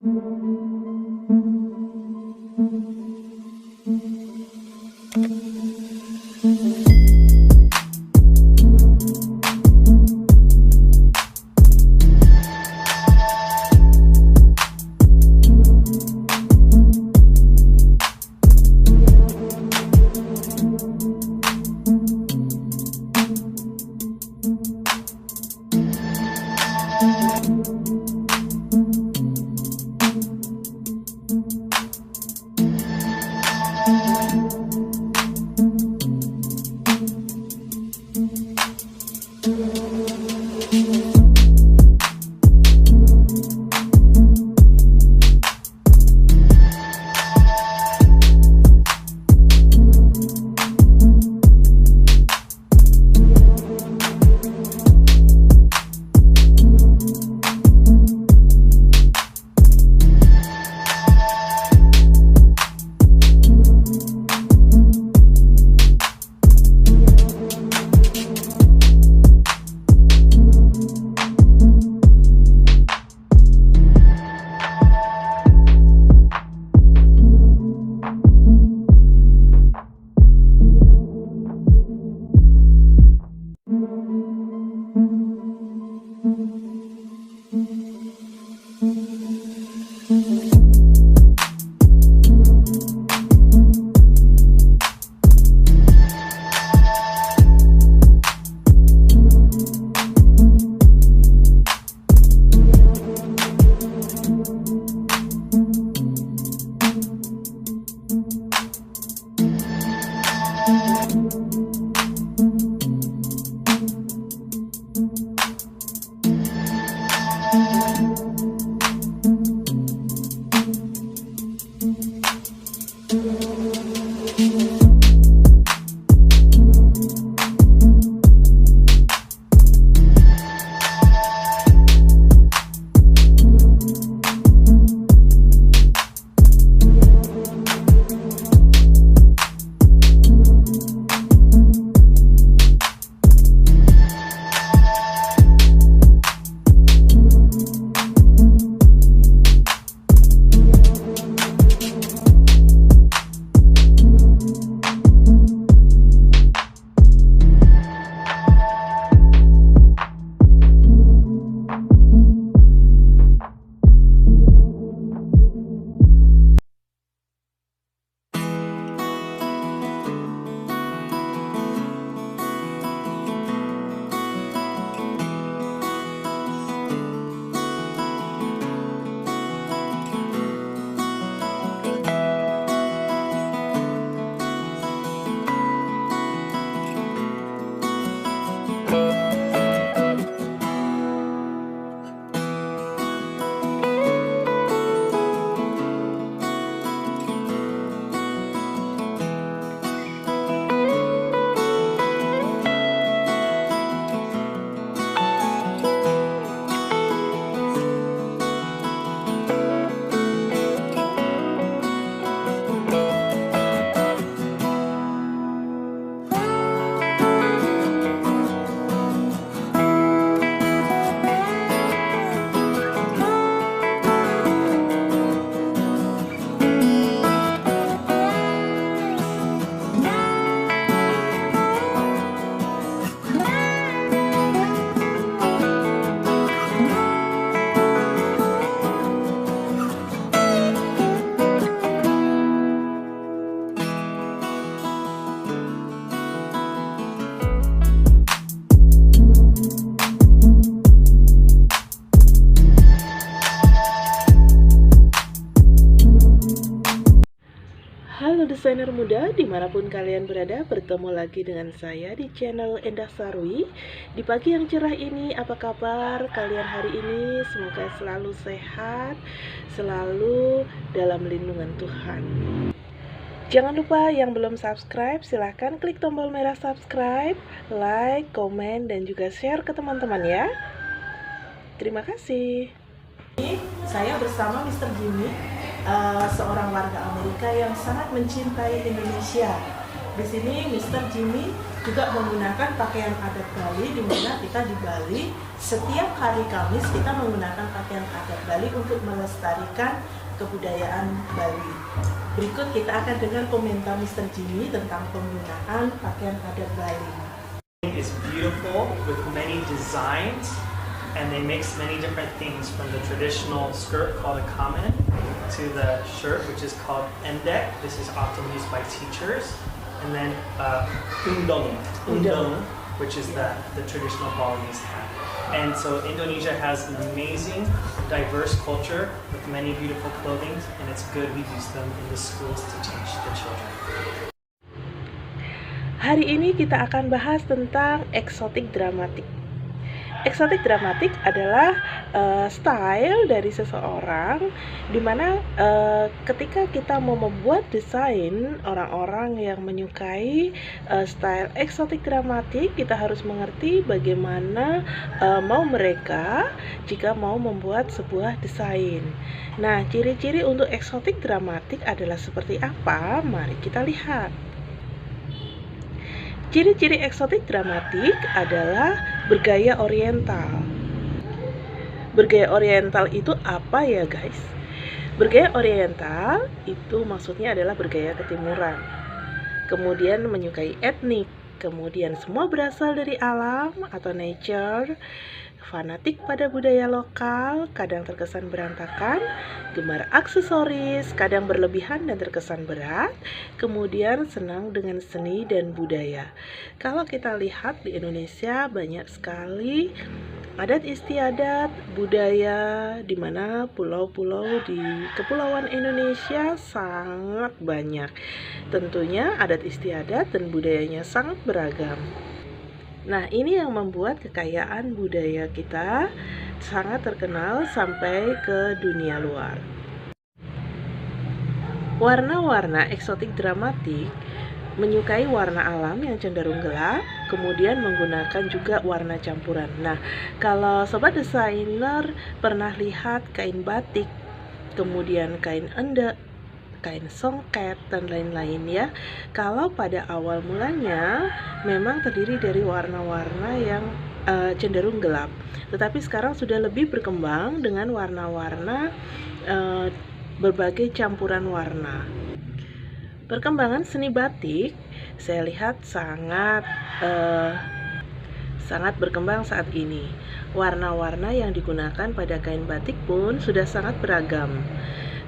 Halo desainer muda, dimanapun kalian berada, bertemu lagi dengan saya di channel Endah Sarwi. Di pagi yang cerah ini, apa kabar kalian hari ini? Semoga selalu sehat, selalu dalam lindungan Tuhan. Jangan lupa yang belum subscribe, silahkan klik tombol merah subscribe, like, komen, dan juga share ke teman-teman ya. Terima kasih. Saya bersama Mr. Jimmy, seorang warga Amerika yang sangat mencintai Indonesia. Di sini Mr. Jimmy juga menggunakan pakaian adat Bali, di mana kita di Bali setiap hari Kamis kita menggunakan pakaian adat Bali untuk melestarikan kebudayaan Bali. Berikut kita akan dengar komentar Mr. Jimmy tentang penggunaan pakaian adat Bali. It's beautiful with many designs, and they mix many different things from the traditional skirt called a kamen to the shirt which is called endek. This is often used by teachers. And then undong, which is the traditional Balinese hat. And so Indonesia has an amazing, diverse culture with many beautiful clothing, and it's good we use them in the schools to teach the children. Hari ini kita akan bahas tentang eksotik dramatik. Eksotik dramatik adalah style dari seseorang, dimana ketika kita mau membuat desain orang-orang yang menyukai style eksotik dramatik, kita harus mengerti bagaimana mau mereka jika mau membuat sebuah desain. Nah, ciri-ciri untuk eksotik dramatik adalah seperti apa? Mari kita lihat. Ciri-ciri eksotik dramatik adalah bergaya oriental. Bergaya oriental itu apa ya guys? Bergaya oriental itu maksudnya adalah bergaya ketimuran. Kemudian menyukai etnik. Kemudian semua berasal dari alam atau nature. Fanatik pada budaya lokal, kadang terkesan berantakan, gemar aksesoris, kadang berlebihan dan terkesan berat, kemudian senang dengan seni dan budaya. Kalau kita lihat di Indonesia banyak sekali adat istiadat, budaya, di mana pulau-pulau di kepulauan Indonesia sangat banyak. Tentunya adat istiadat dan budayanya sangat beragam. Nah, ini yang membuat kekayaan budaya kita sangat terkenal sampai ke dunia luar. Warna-warna eksotik dramatik menyukai warna alam yang cenderung gelap, kemudian menggunakan juga warna campuran. Nah, kalau sobat desainer pernah lihat kain batik, kemudian kain endek, kain songket, dan lain-lain ya. Kalau pada awal mulanya memang terdiri dari warna-warna yang cenderung gelap, tetapi sekarang sudah lebih berkembang dengan warna-warna berbagai campuran warna. Perkembangan seni batik saya lihat sangat berkembang saat ini. Warna-warna yang digunakan pada kain batik pun sudah sangat beragam.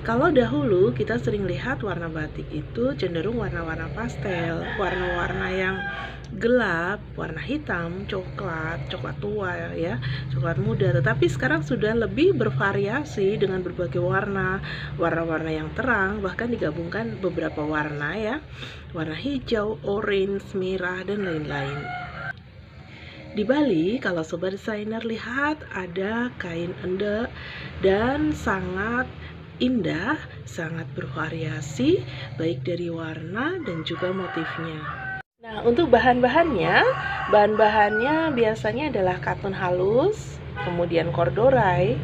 Kalau dahulu kita sering lihat warna batik itu cenderung warna-warna pastel, warna-warna yang gelap, warna hitam, coklat tua ya, coklat muda. Tetapi sekarang sudah lebih bervariasi dengan berbagai warna, warna-warna yang terang, bahkan digabungkan beberapa warna ya, warna hijau, orange, merah, dan lain-lain. Di Bali, kalau sobat desainer lihat ada kain endek dan sangat indah, sangat bervariasi baik dari warna dan juga motifnya. Nah, untuk bahan-bahannya biasanya adalah katun halus, kemudian corduroy,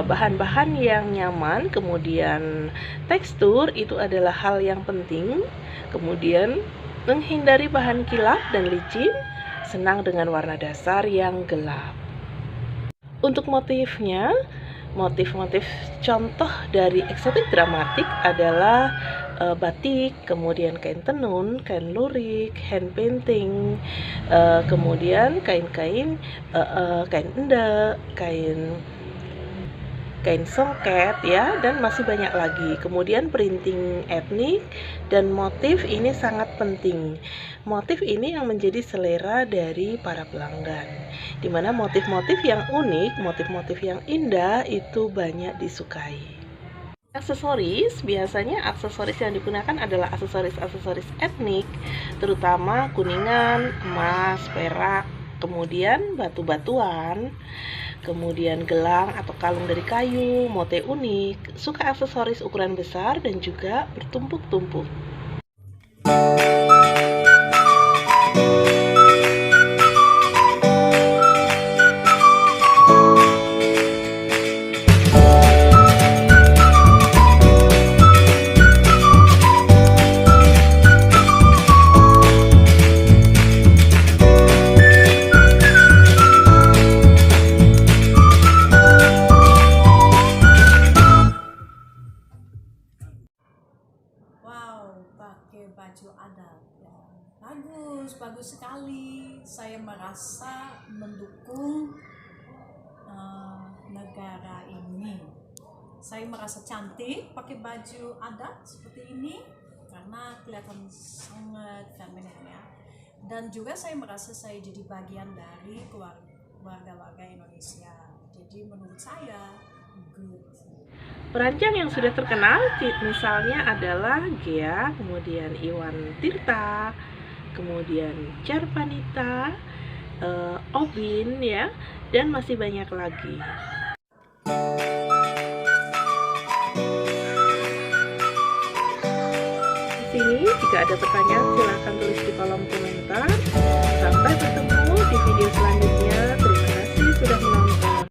bahan-bahan yang nyaman, kemudian tekstur itu adalah hal yang penting, kemudian menghindari bahan kilap dan licin, senang dengan warna dasar yang gelap. Untuk motifnya, motif-motif contoh dari eksotik dramatik adalah batik, kemudian kain tenun, kain lurik, hand painting, kemudian kain endek, kain songket ya, dan masih banyak lagi. Kemudian printing etnik dan motif ini sangat penting. Motif ini yang menjadi selera dari para pelanggan, dimana motif-motif yang unik, motif-motif yang indah itu banyak disukai. Aksesoris, biasanya aksesoris yang digunakan adalah aksesoris etnik, terutama kuningan, emas, perak, kemudian batu-batuan, kemudian gelang atau kalung dari kayu, motif unik, suka aksesoris ukuran besar dan juga bertumpuk-tumpuk. baju adat. Ya, bagus sekali. Saya merasa mendukung negara ini. Saya merasa cantik pakai baju adat seperti ini karena kelihatan sangat feminin ya. Dan juga saya merasa saya jadi bagian dari warga Indonesia. Jadi menurut saya good. Perancang yang sudah terkenal misalnya adalah Gea, kemudian Iwan Tirta, kemudian Charpanita, Obin ya, dan masih banyak lagi. Di sini jika ada pertanyaan silahkan tulis di kolom komentar. Sampai bertemu di video selanjutnya. Terima kasih sudah menonton.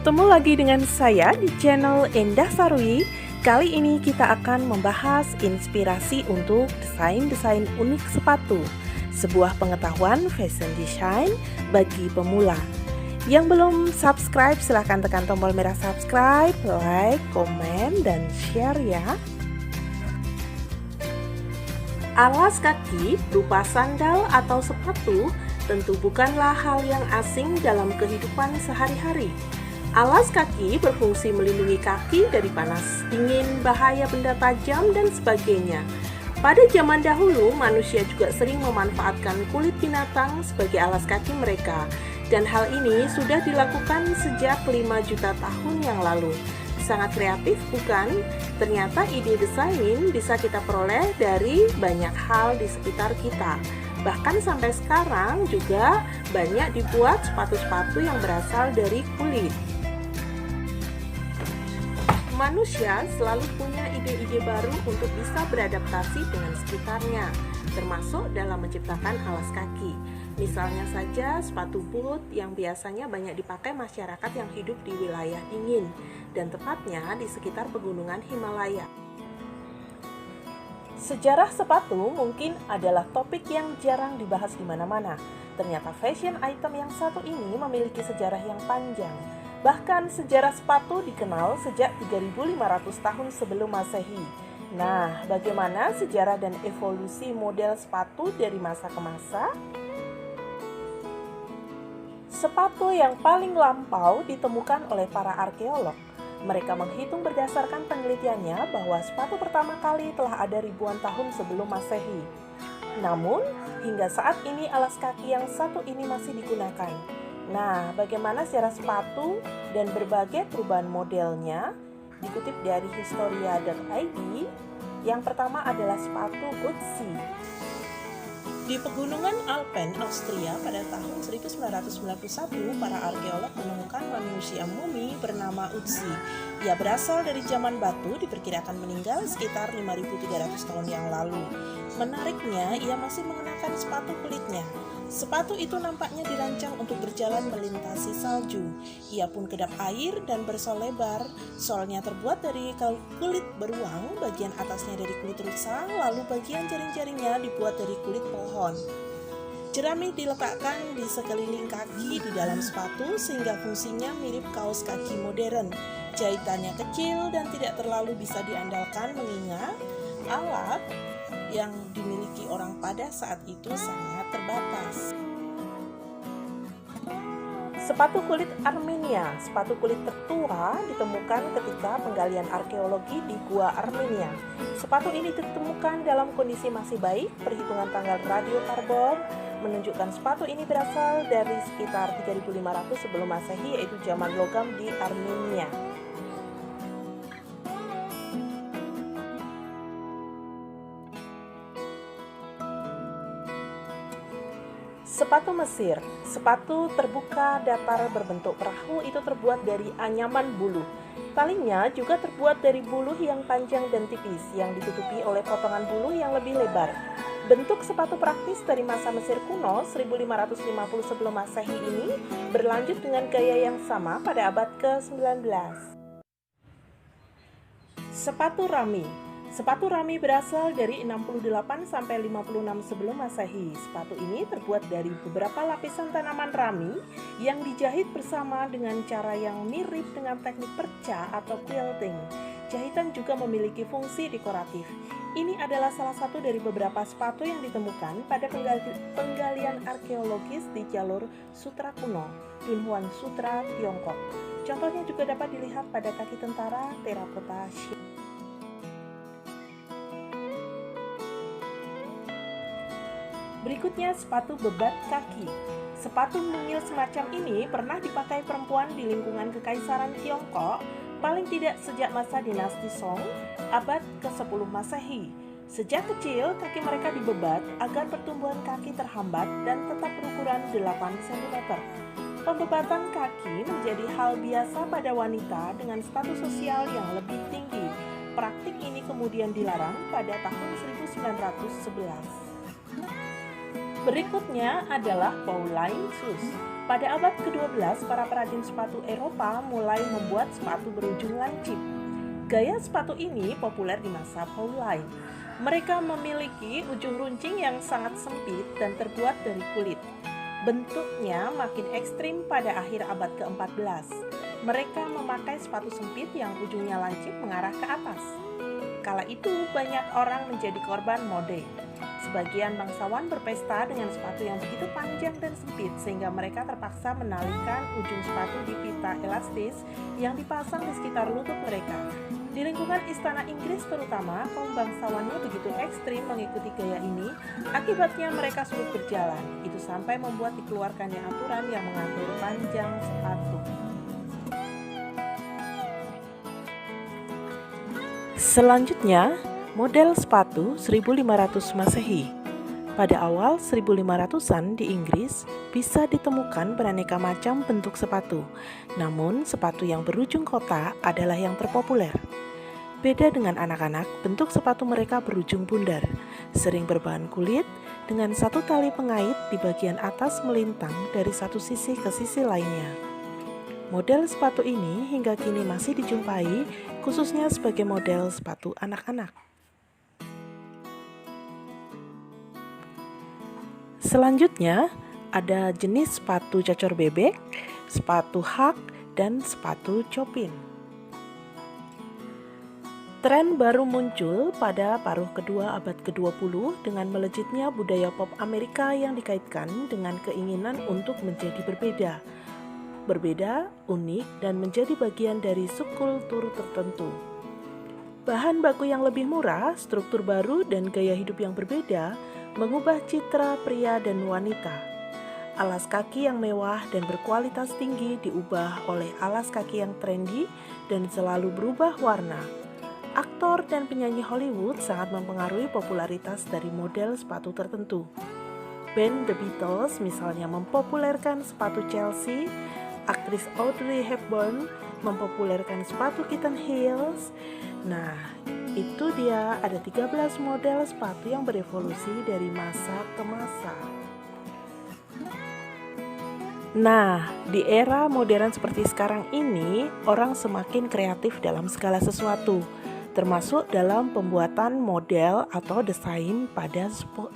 Bertemu lagi dengan saya di channel Endah Sarwi. Kali ini kita akan membahas inspirasi untuk desain-desain unik sepatu. Sebuah pengetahuan fashion design bagi pemula. Yang belum subscribe silahkan tekan tombol merah subscribe, like, komen, dan share ya. Alas kaki berupa sandal atau sepatu tentu bukanlah hal yang asing dalam kehidupan sehari-hari. Alas kaki berfungsi melindungi kaki dari panas, dingin, bahaya benda tajam, dan sebagainya. Pada zaman dahulu, manusia juga sering memanfaatkan kulit binatang sebagai alas kaki mereka. Dan hal ini sudah dilakukan sejak 5 juta tahun yang lalu. Sangat kreatif bukan? Ternyata ide desain bisa kita peroleh dari banyak hal di sekitar kita. Bahkan sampai sekarang juga banyak dibuat sepatu-sepatu yang berasal dari kulit. Manusia selalu punya ide-ide baru untuk bisa beradaptasi dengan sekitarnya, termasuk dalam menciptakan alas kaki. Misalnya saja sepatu boot yang biasanya banyak dipakai masyarakat yang hidup di wilayah dingin, dan tepatnya di sekitar pegunungan Himalaya. Sejarah sepatu mungkin adalah topik yang jarang dibahas di mana-mana. Ternyata fashion item yang satu ini memiliki sejarah yang panjang. Bahkan sejarah sepatu dikenal sejak 3.500 tahun sebelum Masehi. Nah, bagaimana sejarah dan evolusi model sepatu dari masa ke masa? Sepatu yang paling lampau ditemukan oleh para arkeolog. Mereka menghitung berdasarkan penelitiannya bahwa sepatu pertama kali telah ada ribuan tahun sebelum Masehi. Namun, hingga saat ini alas kaki yang satu ini masih digunakan. Nah, bagaimana sejarah sepatu dan berbagai perubahan modelnya? Dikutip dari historia.id, yang pertama adalah sepatu Ötzi. Di pegunungan Alpen, Austria pada tahun 1991, para arkeolog menemukan manusia mumi bernama Ötzi. Ia berasal dari zaman batu, diperkirakan meninggal sekitar 5.300 tahun yang lalu. Menariknya, ia masih mengenakan sepatu kulitnya. Sepatu itu nampaknya dirancang untuk berjalan melintasi salju. Ia pun kedap air dan bersol lebar. Solnya terbuat dari kulit beruang, bagian atasnya dari kulit rusa, lalu bagian jaring-jaringnya dibuat dari kulit pohon. Jerami diletakkan di sekeliling kaki di dalam sepatu sehingga fungsinya mirip kaos kaki modern. Jahitannya kecil dan tidak terlalu bisa diandalkan mengingat alat yang dimiliki orang pada saat itu sangat terbatas. Sepatu kulit Armenia. Sepatu kulit tertua ditemukan ketika penggalian arkeologi di Gua Armenia. Sepatu ini ditemukan dalam kondisi masih baik. Perhitungan tanggal radiokarbon menunjukkan sepatu ini berasal dari sekitar 3.500 sebelum Masehi, yaitu zaman logam di Armenia. Sepatu Mesir. Sepatu terbuka datar berbentuk perahu itu terbuat dari anyaman buluh. Talinya juga terbuat dari buluh yang panjang dan tipis yang ditutupi oleh potongan buluh yang lebih lebar. Bentuk sepatu praktis dari masa Mesir kuno 1550 sebelum Masehi ini berlanjut dengan gaya yang sama pada abad ke-19. Sepatu rami. Sepatu rami berasal dari 68 sampai 56 sebelum Masehi. Sepatu ini terbuat dari beberapa lapisan tanaman rami yang dijahit bersama dengan cara yang mirip dengan teknik perca atau quilting. Jahitan juga memiliki fungsi dekoratif. Ini adalah salah satu dari beberapa sepatu yang ditemukan pada penggalian arkeologis di jalur Sutra kuno, Dunhuang Sutra, Tiongkok. Contohnya juga dapat dilihat pada kaki tentara terakota. Berikutnya sepatu bebat kaki. Sepatu mungil semacam ini pernah dipakai perempuan di lingkungan Kekaisaran Tiongkok paling tidak sejak masa dinasti Song, abad ke-10 Masehi. Sejak kecil, kaki mereka dibebat agar pertumbuhan kaki terhambat dan tetap berukuran 8 cm. Pembebatan kaki menjadi hal biasa pada wanita dengan status sosial yang lebih tinggi. Praktik ini kemudian dilarang pada tahun 1911. Berikutnya adalah bowline shoes. Pada abad ke-12, para perajin sepatu Eropa mulai membuat sepatu berujung lancip. Gaya sepatu ini populer di masa Pauline. Mereka memiliki ujung runcing yang sangat sempit dan terbuat dari kulit. Bentuknya makin ekstrim pada akhir abad ke-14. Mereka memakai sepatu sempit yang ujungnya lancip mengarah ke atas. Kala itu banyak orang menjadi korban mode. Sebagian bangsawan berpesta dengan sepatu yang begitu panjang dan sempit sehingga mereka terpaksa menalikan ujung sepatu di pita elastis yang dipasang di sekitar lutut mereka. Di lingkungan istana Inggris terutama, kaum bangsawannya begitu ekstrim mengikuti gaya ini, akibatnya mereka sulit berjalan. Itu sampai membuat dikeluarkannya aturan yang mengatur panjang sepatu. Selanjutnya, model sepatu 1500 Masehi. Pada awal 1500-an di Inggris bisa ditemukan beraneka macam bentuk sepatu. Namun, sepatu yang berujung kotak adalah yang terpopuler. Beda dengan anak-anak, bentuk sepatu mereka berujung bundar, sering berbahan kulit dengan satu tali pengait di bagian atas melintang dari satu sisi ke sisi lainnya. Model sepatu ini hingga kini masih dijumpai, khususnya sebagai model sepatu anak-anak. Selanjutnya, ada jenis sepatu cacor bebek, sepatu hak, dan sepatu chopin. Tren baru muncul pada paruh kedua abad ke-20 dengan melejitnya budaya pop Amerika yang dikaitkan dengan keinginan untuk menjadi berbeda, unik, dan menjadi bagian dari subkultur tertentu. Bahan baku yang lebih murah, struktur baru, dan gaya hidup yang berbeda mengubah citra pria dan wanita. Alas kaki yang mewah dan berkualitas tinggi diubah oleh alas kaki yang trendy dan selalu berubah warna. Aktor dan penyanyi Hollywood sangat mempengaruhi popularitas dari model sepatu tertentu. Band The Beatles misalnya mempopulerkan sepatu Chelsea, aktris Audrey Hepburn mempopulerkan sepatu kitten heels. Nah, itu dia ada 13 model sepatu yang berevolusi dari masa ke masa. Nah, di era modern seperti sekarang ini, orang semakin kreatif dalam segala sesuatu, termasuk dalam pembuatan model atau desain pada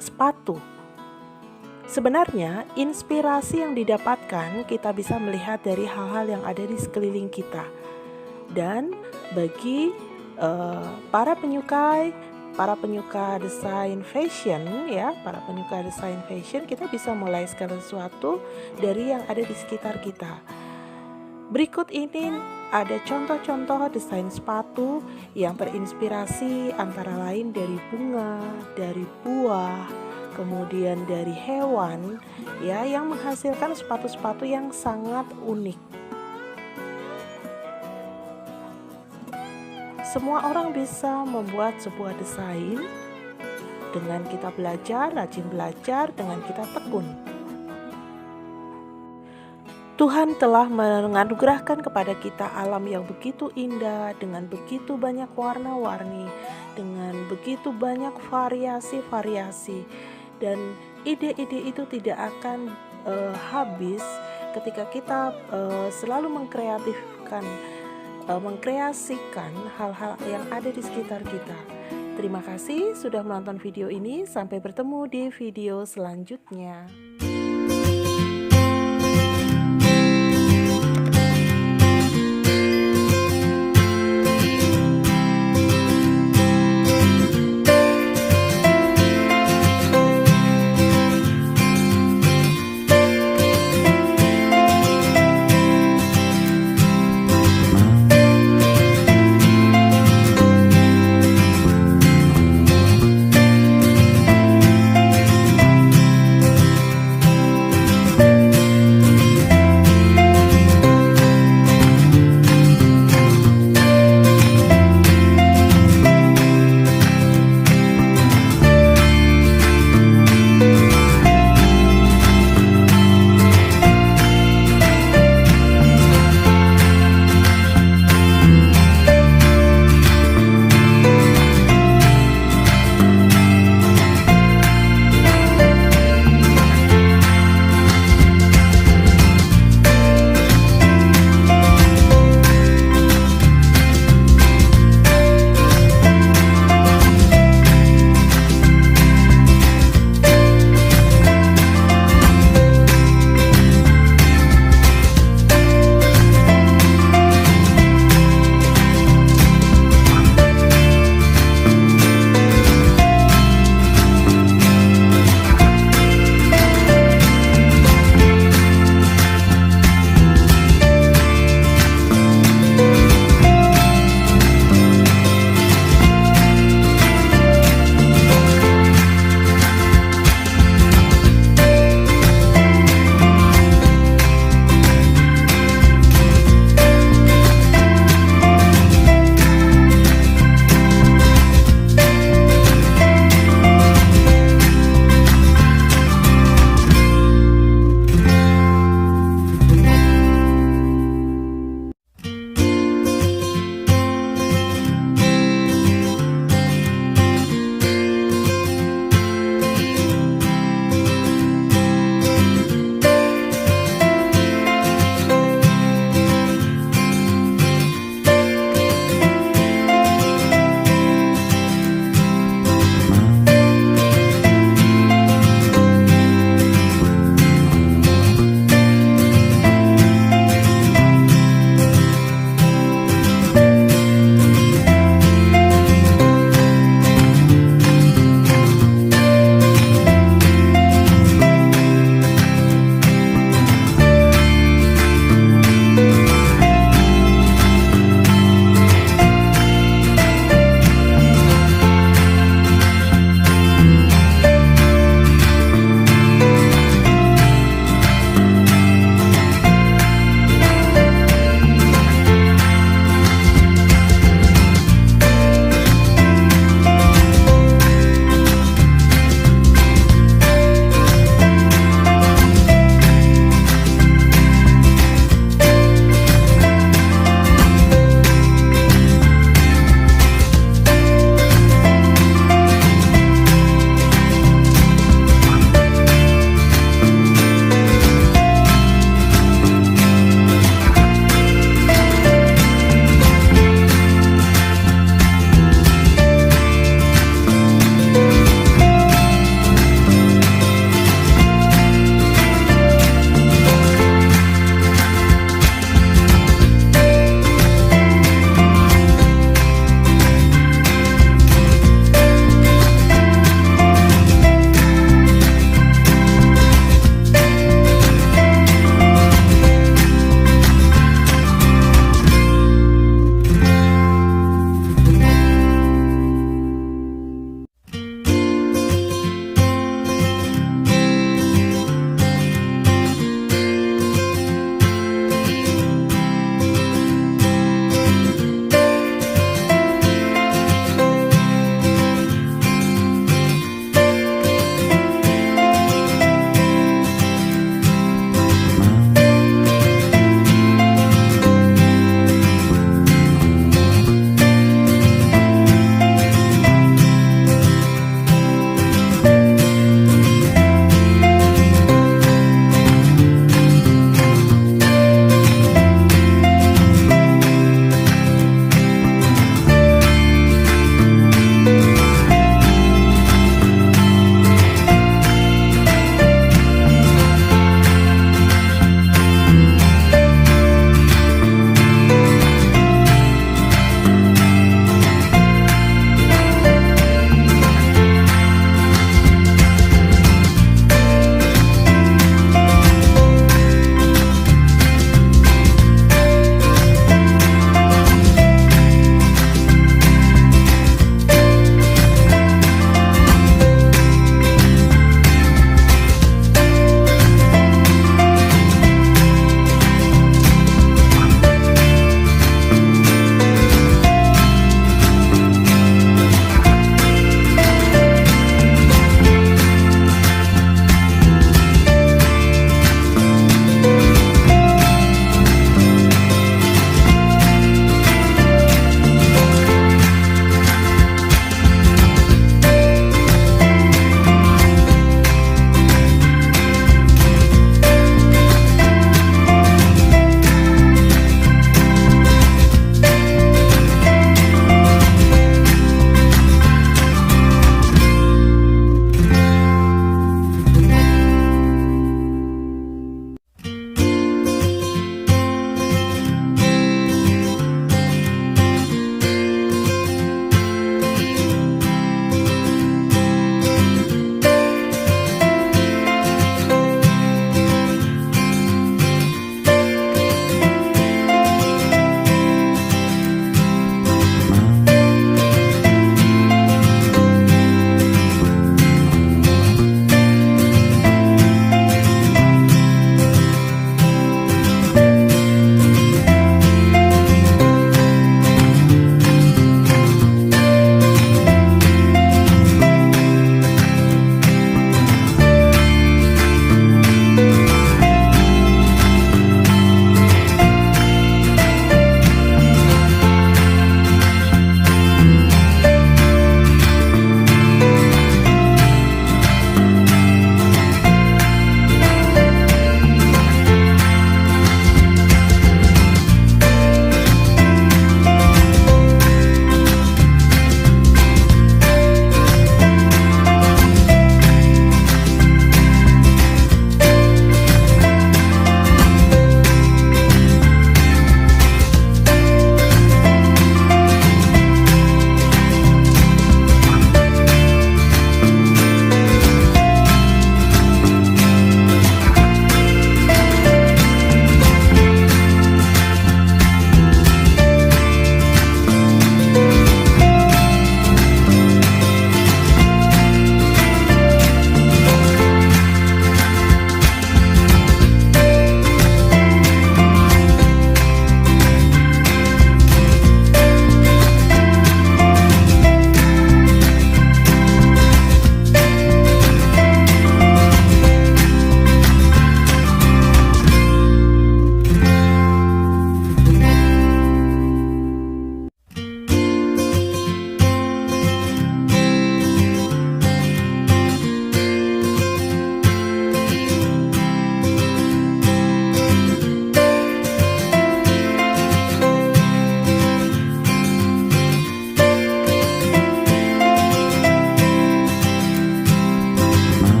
sepatu. Sebenarnya, inspirasi yang didapatkan kita bisa melihat dari hal-hal yang ada di sekeliling kita. Dan bagi para penyuka desain fashion, kita bisa mulai segala sesuatu dari yang ada di sekitar kita. Berikut ini ada contoh-contoh desain sepatu yang terinspirasi antara lain dari bunga, dari buah, kemudian dari hewan, yang menghasilkan sepatu-sepatu yang sangat unik. Semua orang bisa membuat sebuah desain dengan kita rajin belajar, dengan kita tekun. Tuhan telah menganugerahkan kepada kita alam yang begitu indah, dengan begitu banyak warna-warni, dengan begitu banyak variasi-variasi, dan ide-ide itu tidak akan habis ketika kita selalu mengkreasikan hal-hal yang ada di sekitar kita. Terima kasih sudah menonton video ini. Sampai bertemu di video selanjutnya.